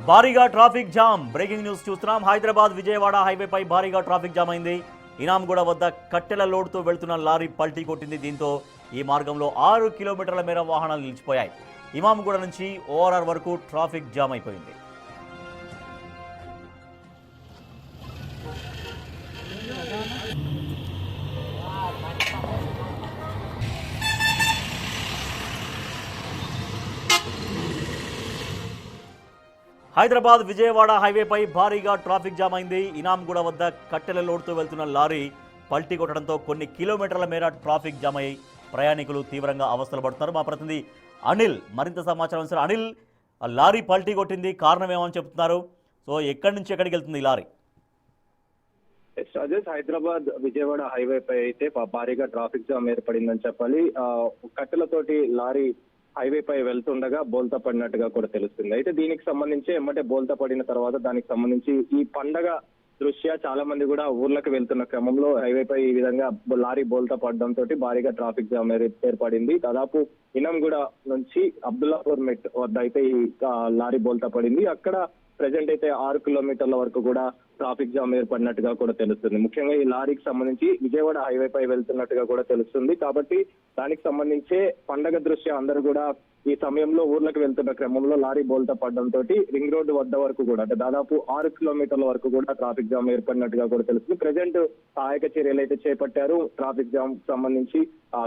భారీగా traffic jam. Breaking news చూస్తున్నాం. హైదరాబాద్ విజయవాడ హైవేపై భారీగా ట్రాఫిక్ జామ్ అయింది. ఇనాంగూడ వద్ద కట్టెల లోడ్తో వెళ్తున్న లారీ పల్టీ కొట్టింది. దీంతో ఈ మార్గంలో 6 కిలోమీటర్ల మేర వాహనాలు నిలిచిపోయాయి. ఇమాంగూడ నుంచి ఓఆర్ఆర్ వరకు ట్రాఫిక్ జామ్ అయిపోయింది. హైదరాబాద్ విజయవాడ హైవేపై భారీగా ట్రాఫిక్ జామ్ అయింది. ఇనాంగూడ వద్ద కట్టెల లోడ్తో వెళ్తున్న లారీ పల్టీ కొట్టడంతో కొన్ని కిలోమీటర్ల మేర ట్రాఫిక్ జామ్ అయి ప్రయాణికులు తీవ్రంగా అవస్థలు పడుతున్నారు. మా ప్రతినిధి అనిల్ మరింత సమాచారం ఇస్తారు. అనిల్, లారీ పల్టీ కొట్టింది, కారణం ఏమని చెప్తున్నారు? సో ఎక్కడి నుంచి ఎక్కడికి వెళ్తుంది ఈ లారీ? రాజేష్, హైదరాబాద్ విజయవాడ హైవే పై అయితే భారీగా ట్రాఫిక్ జామ్ ఏర్పడిందని చెప్పాలి. కట్టెలతోటి లారీ హైవే పై వెళ్తుండగా బోల్తా పడినట్టుగా కూడా తెలుస్తుంది. అయితే దీనికి సంబంధించి ఎమ్మటే బోల్తా పడిన తర్వాత దానికి సంబంధించి ఈ పండగ దృష్ట్యా చాలా మంది కూడా ఊర్లకు వెళ్తున్న క్రమంలో హైవే పై ఈ విధంగా లారీ బోల్తా పడడంతో భారీగా ట్రాఫిక్ జామ్ ఏర్పడింది. దాదాపు ఇనంగూడ నుంచి అబ్దుల్లాపూర్ మెట్ వద్ద అయితే ఈ లారీ బోల్తా పడింది. అక్కడ ప్రజెంట్ అయితే 6 కిలోమీటర్ల వరకు కూడా ట్రాఫిక్ జామ్ ఏర్పడినట్టుగా కూడా తెలుస్తుంది. ముఖ్యంగా ఈ లారీకి సంబంధించి విజయవాడ హైవే పై వెళ్తున్నట్టుగా కూడా తెలుస్తుంది. కాబట్టి దానికి సంబంధించే పండగ దృష్ట్యా అందరూ కూడా ఈ సమయంలో ఊర్లకు వెళ్తున్న క్రమంలో లారీ బోల్తా పడడంతో రింగ్ రోడ్డు వద్ద వరకు కూడా అంటే దాదాపు 6 కిలోమీటర్ల వరకు కూడా ట్రాఫిక్ జామ్ ఏర్పడినట్టుగా కూడా తెలుస్తుంది. ప్రజెంట్ సహాయక చర్యలు అయితే చేపట్టారు. ట్రాఫిక్ జామ్ సంబంధించి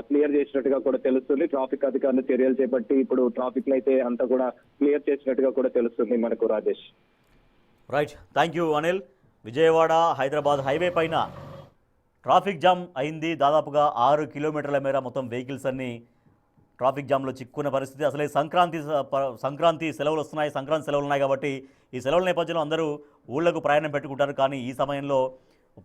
క్లియర్ చేసినట్టుగా కూడా తెలుస్తుంది. ట్రాఫిక్ అధికారులు చర్యలు చేపట్టి ఇప్పుడు ట్రాఫిక్ అయితే అంతా కూడా క్లియర్ చేసినట్టుగా కూడా తెలుస్తుంది మనకు. Rajesh, right, thank you Anil. Vijayawada Hyderabad highway పైన ట్రాఫిక్ జామ్ అయింది. దాదాపుగా 6 కిలోమీటర్ల మేర మొత్తం వెహికల్స్ అన్నీ ట్రాఫిక్ జామ్లో చిక్కున్న పరిస్థితి. అసలే సంక్రాంతి సెలవులు వస్తున్నాయి, సంక్రాంతి సెలవులు ఉన్నాయి కాబట్టి ఈ సెలవుల నేపథ్యంలో అందరూ ఊళ్ళకు ప్రయాణం పెట్టుకుంటారు. కానీ ఈ సమయంలో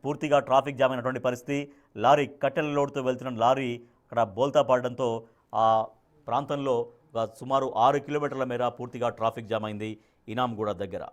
పూర్తిగా ట్రాఫిక్ జామ్ అయినటువంటి పరిస్థితి. లారీ కట్టెల లోడ్తో వెళ్తున్న లారీ అక్కడ బోల్తా పడడంతో ఆ ప్రాంతంలో సుమారు 6 కిలోమీటర్ల మేర పూర్తిగా ట్రాఫిక్ జామ్ అయింది ఇనాంగూడ దగ్గర.